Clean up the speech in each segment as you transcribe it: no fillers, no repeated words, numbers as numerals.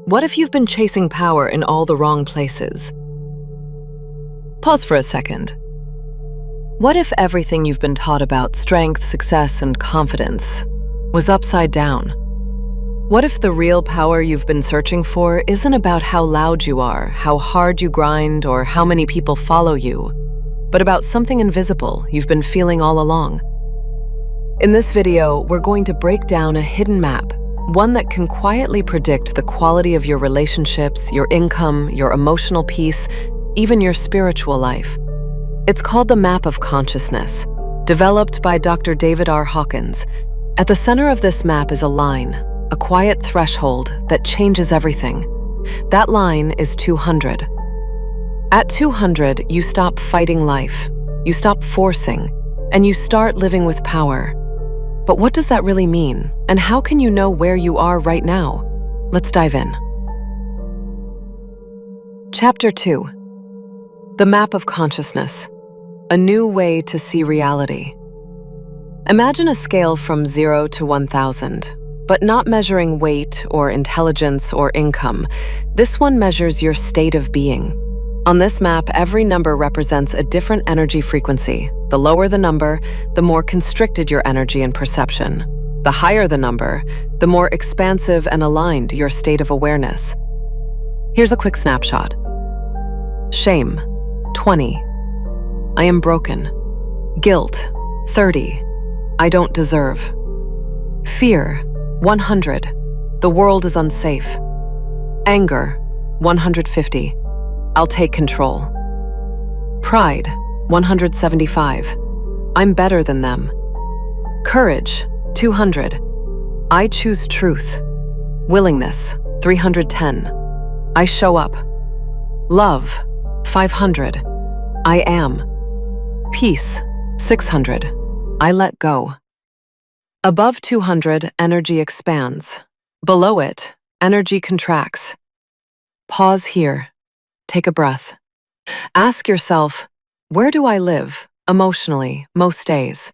What if you've been chasing power in all the wrong places? Pause for a second. What if everything you've been taught about strength, success, and confidence was upside down? What if the real power you've been searching for isn't about how loud you are, how hard you grind, or how many people follow you, but about something invisible you've been feeling all along? In this video, we're going to break down a hidden map, one that can quietly predict the quality of your relationships, your income, your emotional peace, even your spiritual life. It's called the Map of Consciousness, developed by Dr. David R. Hawkins. At the center of this map is a line, a quiet threshold that changes everything. That line is 200. At 200, you stop fighting life, you stop forcing, and you start living with power. But what does that really mean? And how can you know where you are right now? Let's dive in. Chapter 2. The Map of Consciousness. A new way to see reality. Imagine a scale from 0 to 1,000, but not measuring weight or intelligence or income. This one measures your state of being. On this map, every number represents a different energy frequency. The lower the number, the more constricted your energy and perception. The higher the number, the more expansive and aligned your state of awareness. Here's a quick snapshot. Shame, 20. I am broken. Guilt, 30. I don't deserve. Fear, 100. The world is unsafe. Anger, 150. I'll take control. Pride, 175. I'm better than them. Courage, 200. I choose truth. Willingness, 310. I show up. Love, 500. I am. Peace, 600. I let go. Above 200, energy expands. Below it, energy contracts. Pause here. Take a breath. Ask yourself, where do I live, emotionally, most days?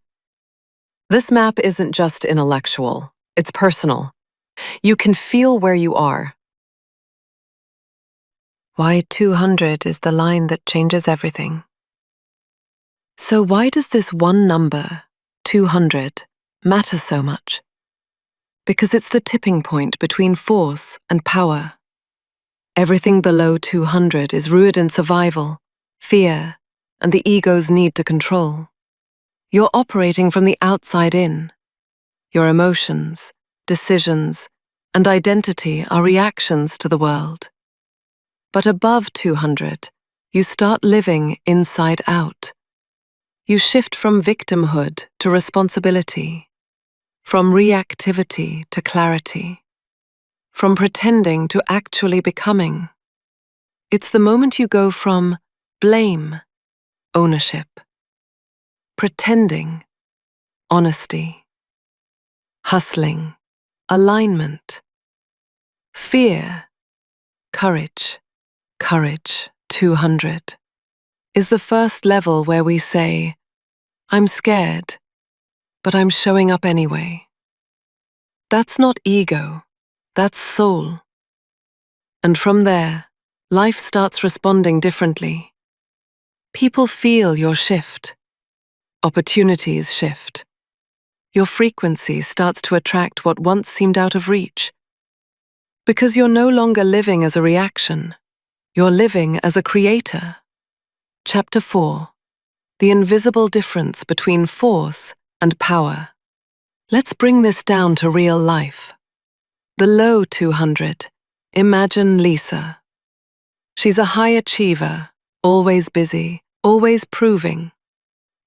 This map isn't just intellectual, it's personal. You can feel where you are. Why 200 is the line that changes everything. So why does this one number, 200, matter so much? Because it's the tipping point between force and power. Everything below 200 is rooted in survival, fear, and the ego's need to control. You're operating from the outside in. Your emotions, decisions, and identity are reactions to the world. But above 200, you start living inside out. You shift from victimhood to responsibility, from reactivity to clarity, from pretending to actually becoming. It's the moment you go from blame, ownership, pretending, honesty, hustling, alignment, fear, courage. Courage, 200, is the first level where we say, I'm scared, but I'm showing up anyway. That's not ego, that's soul. And from there, life starts responding differently. People feel your shift. Opportunities shift. Your frequency starts to attract what once seemed out of reach. Because you're no longer living as a reaction. You're living as a creator. Chapter 4. The invisible difference between force and power. Let's bring this down to real life. The low 200. Imagine Lisa. She's a high achiever, always busy, always proving.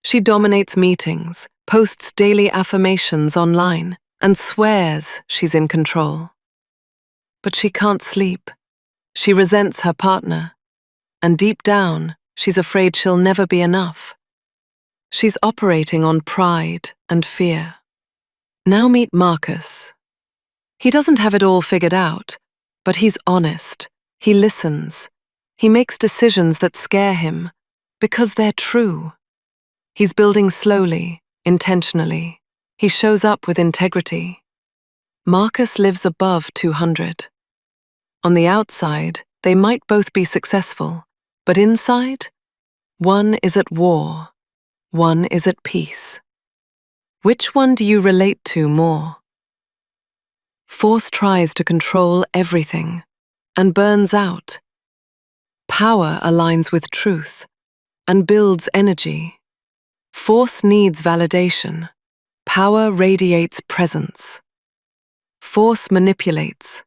She dominates meetings, posts daily affirmations online, and swears she's in control. But she can't sleep. She resents her partner, and deep down, she's afraid she'll never be enough. She's operating on pride and fear. Now meet Marcus. He doesn't have it all figured out, but he's honest. He listens. He makes decisions that scare him because they're true. He's building slowly, intentionally. He shows up with integrity. Marcus lives above 200. On the outside, they might both be successful, but inside, one is at war, one is at peace. Which one do you relate to more? Force tries to control everything and burns out. Power aligns with truth and builds energy. Force needs validation. Power radiates presence. Force manipulates.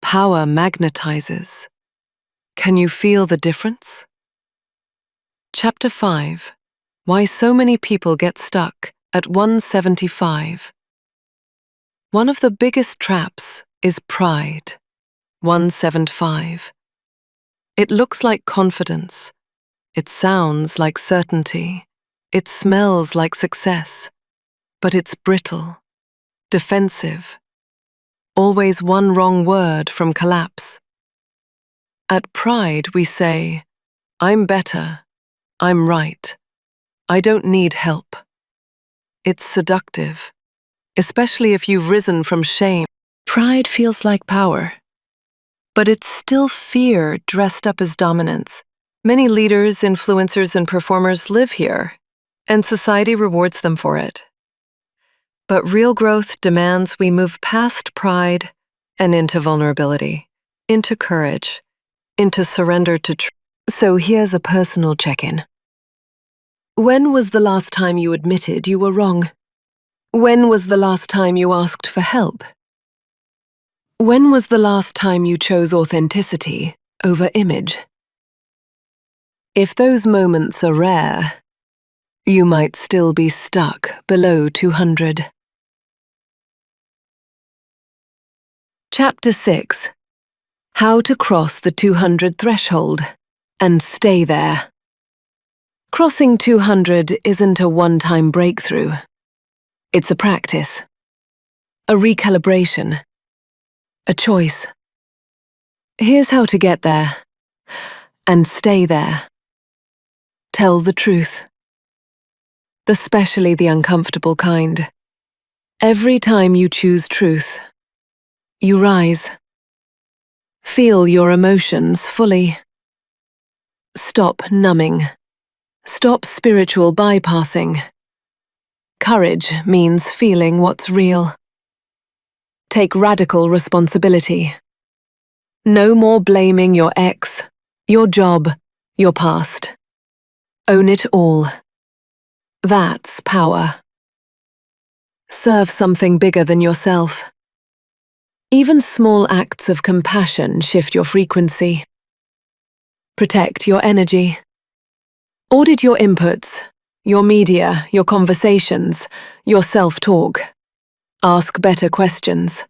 Power magnetizes. Can you feel the difference? Chapter 5. Why so many people get stuck at 175. One of the biggest traps is pride. 175. It looks like confidence. It sounds like certainty. It smells like success. But it's brittle, defensive. Always one wrong word from collapse. At pride, we say, I'm better. I'm right. I don't need help. It's seductive, especially if you've risen from shame. Pride feels like power, but it's still fear dressed up as dominance. Many leaders, influencers, and performers live here, and society rewards them for it. But real growth demands we move past pride and into vulnerability, into courage, into surrender to truth. So here's a personal check-in. When was the last time you admitted you were wrong? When was the last time you asked for help? When was the last time you chose authenticity over image? If those moments are rare, you might still be stuck below 200. Chapter 6. How to cross the 200 threshold and stay there. Crossing 200 isn't a one-time breakthrough. It's a practice, a recalibration, a choice. Here's how to get there and stay there. Tell the truth, especially the uncomfortable kind. Every time you choose truth, you rise. Feel your emotions fully. Stop numbing. Stop spiritual bypassing. Courage means feeling what's real. Take radical responsibility. No more blaming your ex, your job, your past. Own it all. That's power. Serve something bigger than yourself. Even small acts of compassion shift your frequency. Protect your energy. Audit your inputs, your media, your conversations, your self-talk. Ask better questions.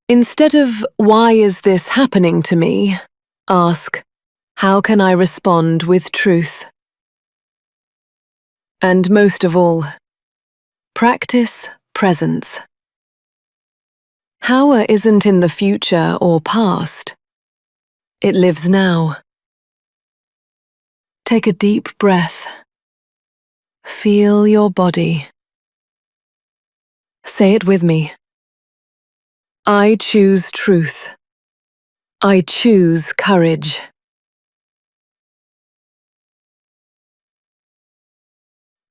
Instead of, why is this happening to me? Ask, how can I respond with truth? And most of all, practice presence. Power isn't in the future or past. It lives now. Take a deep breath. Feel your body. Say it with me. I choose truth. I choose courage.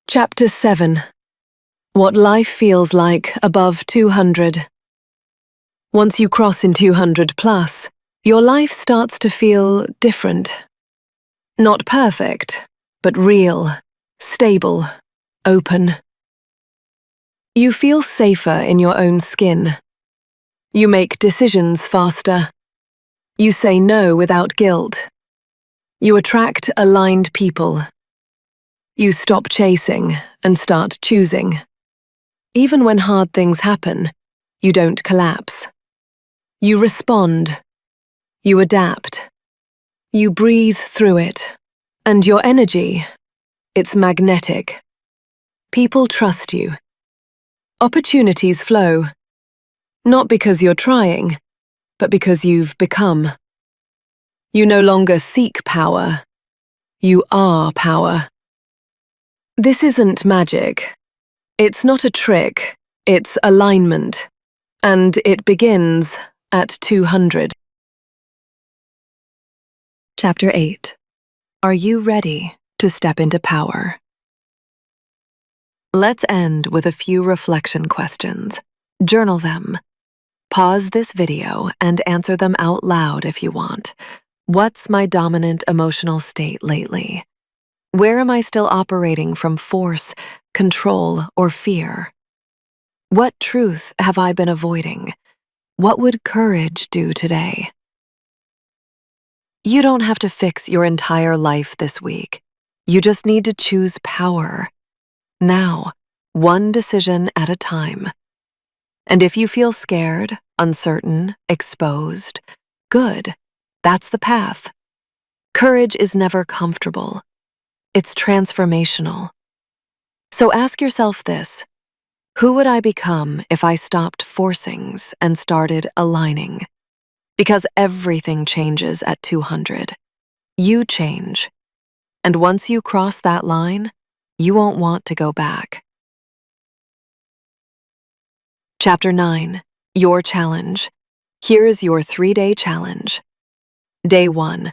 Chapter 7. What life feels like above 200. Once you cross in 200 plus, your life starts to feel different. Not perfect, but real, stable, open. You feel safer in your own skin. You make decisions faster. You say no without guilt. You attract aligned people. You stop chasing and start choosing. Even when hard things happen, you don't collapse. You respond. You adapt. You breathe through it. And your energy, it's magnetic. People trust you. Opportunities flow. Not because you're trying, but because you've become. You no longer seek power. You are power. This isn't magic. It's not a trick. It's alignment. And it begins at 200. Chapter 8. Are you ready to step into power? Let's end with a few reflection questions. Journal them. Pause this video and answer them out loud if you want. What's my dominant emotional state lately? Where am I still operating from force, control, or fear? What truth have I been avoiding? What would courage do today? You don't have to fix your entire life this week. You just need to choose power. Now, one decision at a time. And if you feel scared, uncertain, exposed, good. That's the path. Courage is never comfortable. It's transformational. So ask yourself this: who would I become if I stopped forcings and started aligning? Because everything changes at 200. You change. And once you cross that line, you won't want to go back. Chapter 9. Your challenge. Here is your 3-day challenge. Day 1.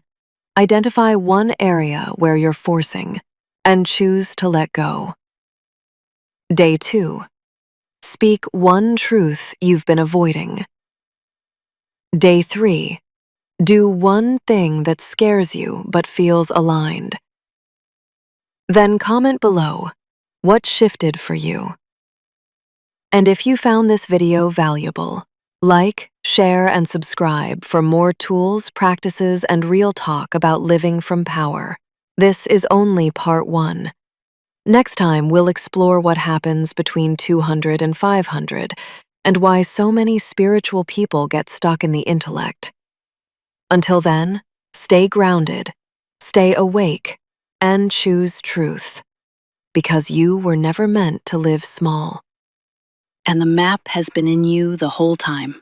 Identify one area where you're forcing and choose to let go. Day 2. Speak one truth you've been avoiding. Day 3. Do one thing that scares you but feels aligned. Then comment below what shifted for you. And if you found this video valuable, like, share, and subscribe for more tools, practices, and real talk about living from power. This is only part 1. Next time, we'll explore what happens between 200 and 500 and why so many spiritual people get stuck in the intellect. Until then, stay grounded, stay awake, and choose truth, because you were never meant to live small. And the map has been in you the whole time.